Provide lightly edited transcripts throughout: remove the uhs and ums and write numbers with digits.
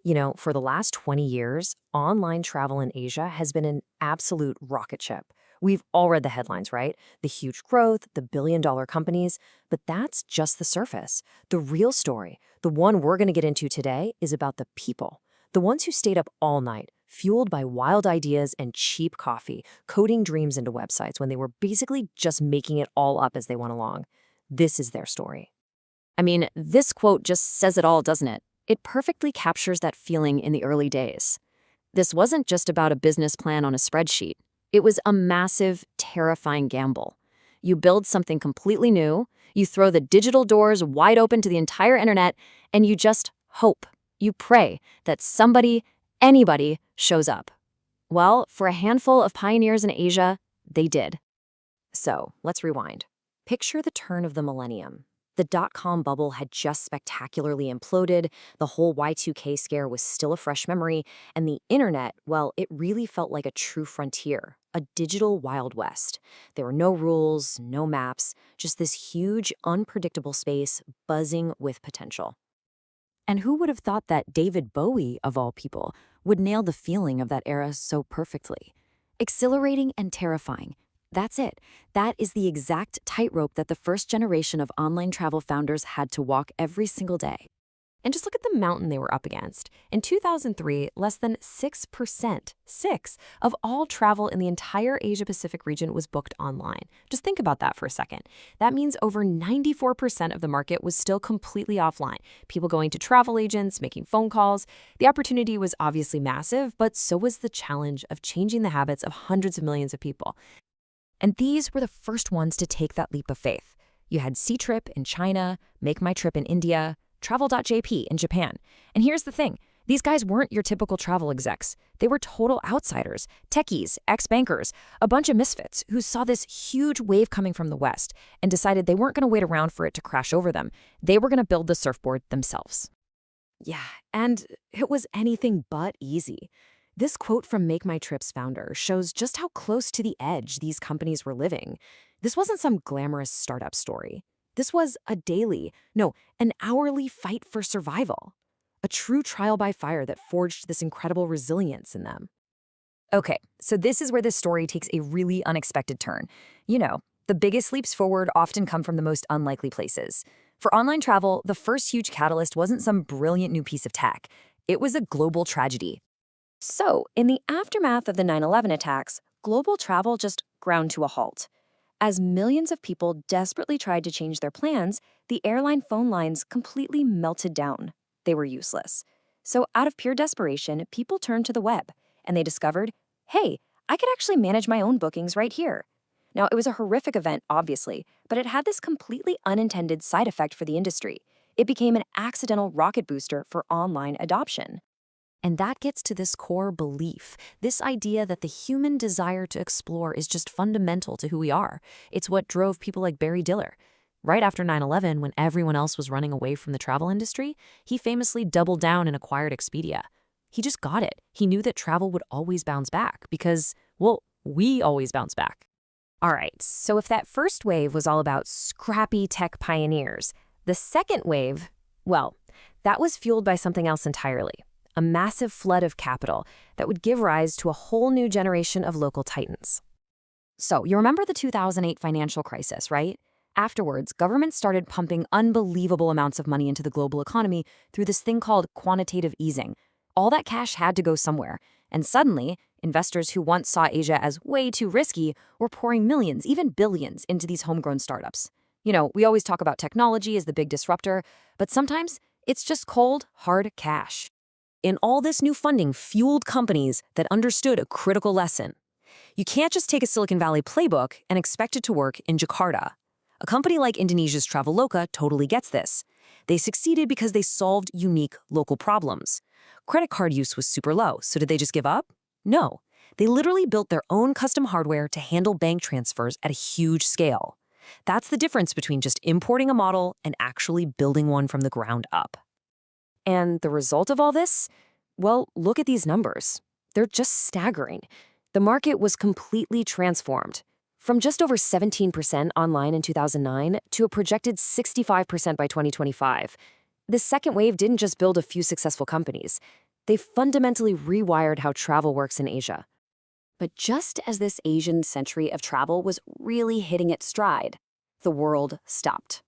For the last 20 years, online travel in Asia has been an absolute rocket ship. We've all read the headlines, right? The huge growth, the billion-dollar companies, but that's just the surface. The real story, the one we're going to get into today, is about the people. The ones who stayed up all night, fueled by wild ideas and cheap coffee, coding dreams into websites when they were basically just making it all up as they went along. This is their story. I mean, this quote just says it all, doesn't it? It perfectly captures that feeling in the early days. This wasn't just about a business plan on a spreadsheet. It was a massive, terrifying gamble. You build something completely new, you throw the digital doors wide open to the entire internet, and you just hope, you pray that somebody, anybody, shows up. Well, for a handful of pioneers in Asia, they did. So, let's rewind. Picture the turn of the millennium. The dot-com bubble had just spectacularly imploded, the whole Y2K scare was still a fresh memory, and the internet, well, it really felt like a true frontier, a digital Wild West. There were no rules, no maps, just this huge, unpredictable space buzzing with potential. And who would have thought that David Bowie, of all people, would nail the feeling of that era so perfectly? Exhilarating and terrifying. That's it. That is the exact tightrope that the first generation of online travel founders had to walk every single day. And just look at the mountain they were up against. In 2003, less than 6%, of all travel in the entire Asia-Pacific region was booked online. Just think about that for a second. That means over 94% of the market was still completely offline. People going to travel agents, making phone calls. The opportunity was obviously massive, but so was the challenge of changing the habits of hundreds of millions of people. And these were the first ones to take that leap of faith. You had Ctrip in China, Make My Trip in India, Travel.jp in Japan. And here's the thing. These guys weren't your typical travel execs. They were total outsiders, techies, ex-bankers, a bunch of misfits who saw this huge wave coming from the West and decided they weren't going to wait around for it to crash over them. They were going to build the surfboard themselves. Yeah, and it was anything but easy. This quote from Make My Trip's founder shows just how close to the edge these companies were living. This wasn't some glamorous startup story. This was an hourly fight for survival. A true trial by fire that forged this incredible resilience in them. Okay, so this is where this story takes a really unexpected turn. The biggest leaps forward often come from the most unlikely places. For online travel, the first huge catalyst wasn't some brilliant new piece of tech. It was a global tragedy. So, in the aftermath of the 9/11 attacks, global travel just ground to a halt. As millions of people desperately tried to change their plans, the airline phone lines completely melted down. They were useless. So, out of pure desperation, people turned to the web, and they discovered, hey, I could actually manage my own bookings right here. Now, it was a horrific event, obviously, but it had this completely unintended side effect for the industry. It became an accidental rocket booster for online adoption. And that gets to this core belief, this idea that the human desire to explore is just fundamental to who we are. It's what drove people like Barry Diller. Right after 9/11, when everyone else was running away from the travel industry, he famously doubled down and acquired Expedia. He just got it. He knew that travel would always bounce back because, well, we always bounce back. All right, so if that first wave was all about scrappy tech pioneers, the second wave, well, that was fueled by something else entirely. A massive flood of capital that would give rise to a whole new generation of local titans. So, you remember the 2008 financial crisis, right? Afterwards, governments started pumping unbelievable amounts of money into the global economy through this thing called quantitative easing. All that cash had to go somewhere, and suddenly, investors who once saw Asia as way too risky were pouring millions, even billions, into these homegrown startups. We always talk about technology as the big disruptor, but sometimes it's just cold, hard cash. And all this new funding fueled companies that understood a critical lesson. You can't just take a Silicon Valley playbook and expect it to work in Jakarta. A company like Indonesia's Traveloka totally gets this. They succeeded because they solved unique local problems. Credit card use was super low, so did they just give up? No. They literally built their own custom hardware to handle bank transfers at a huge scale. That's the difference between just importing a model and actually building one from the ground up. And the result of all this? Well, look at these numbers. They're just staggering. The market was completely transformed. From just over 17% online in 2009 to a projected 65% by 2025. The second wave didn't just build a few successful companies. They fundamentally rewired how travel works in Asia. But just as this Asian century of travel was really hitting its stride, the world stopped.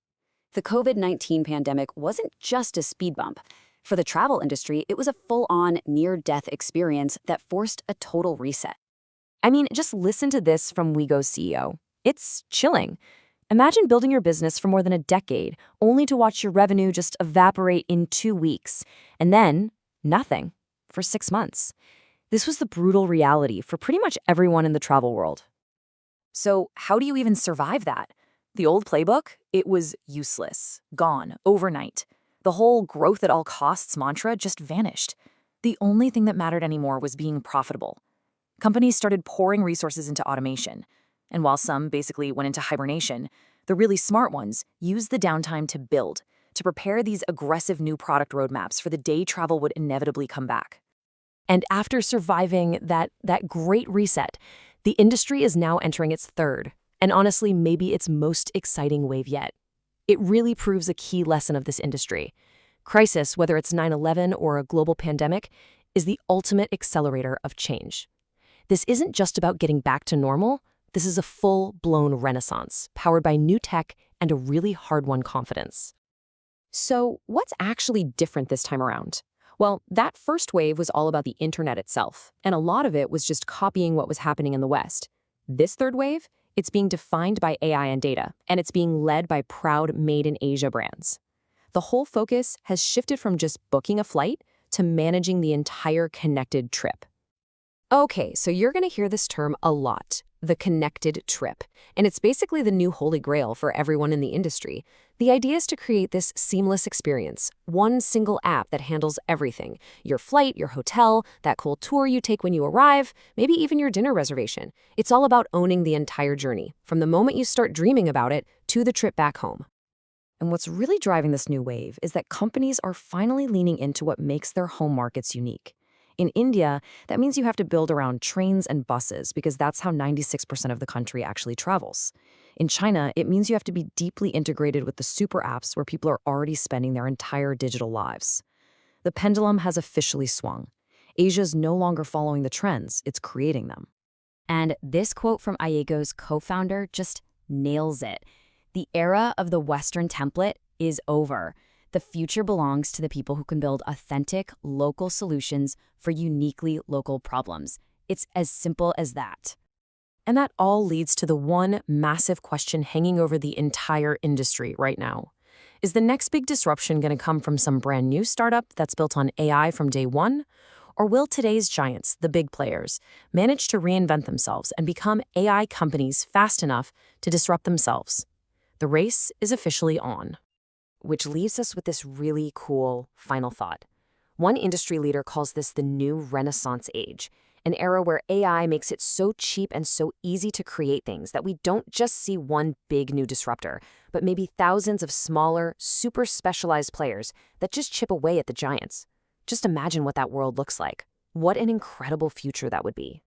The COVID-19 pandemic wasn't just a speed bump. For the travel industry, it was a full-on near-death experience that forced a total reset. I mean, just listen to this from Ouigo's CEO. It's chilling. Imagine building your business for more than a decade, only to watch your revenue just evaporate in 2 weeks, and then nothing for 6 months. This was the brutal reality for pretty much everyone in the travel world. So how do you even survive that? The old playbook? It was useless, gone, overnight. The whole growth at all costs mantra just vanished. The only thing that mattered anymore was being profitable. Companies started pouring resources into automation. And while some basically went into hibernation, the really smart ones used the downtime to build, to prepare these aggressive new product roadmaps for the day travel would inevitably come back. And after surviving that great reset, the industry is now entering its third, and honestly, maybe its most exciting wave yet. It really proves a key lesson of this industry. Crisis, whether it's 9/11 or a global pandemic, is the ultimate accelerator of change. This isn't just about getting back to normal. This is a full-blown renaissance, powered by new tech and a really hard-won confidence. So, what's actually different this time around? Well, that first wave was all about the internet itself, and a lot of it was just copying what was happening in the West. This third wave, it's being defined by AI and data, and it's being led by proud made-in-Asia brands. The whole focus has shifted from just booking a flight to managing the entire connected trip. Okay, so you're going to hear this term a lot, the connected trip, and it's basically the new holy grail for everyone in the industry. The idea is to create this seamless experience, one single app that handles everything: your flight, your hotel, that cool tour you take when you arrive, maybe even your dinner reservation. It's all about owning the entire journey, from the moment you start dreaming about it to the trip back home. And what's really driving this new wave is that companies are finally leaning into what makes their home markets unique. In India, that means you have to build around trains and buses because that's how 96% of the country actually travels. In China, it means you have to be deeply integrated with the super apps where people are already spending their entire digital lives. The pendulum has officially swung. Asia's no longer following the trends, it's creating them. And this quote from Ouigo's co-founder just nails it. The era of the Western template is over. The future belongs to the people who can build authentic, local solutions for uniquely local problems. It's as simple as that. And that all leads to the one massive question hanging over the entire industry right now. Is the next big disruption going to come from some brand new startup that's built on AI from day one? Or will today's giants, the big players, manage to reinvent themselves and become AI companies fast enough to disrupt themselves? The race is officially on. Which leaves us with this really cool final thought. One industry leader calls this the new Renaissance age, an era where AI makes it so cheap and so easy to create things that we don't just see one big new disruptor, but maybe thousands of smaller, super specialized players that just chip away at the giants. Just imagine what that world looks like. What an incredible future that would be.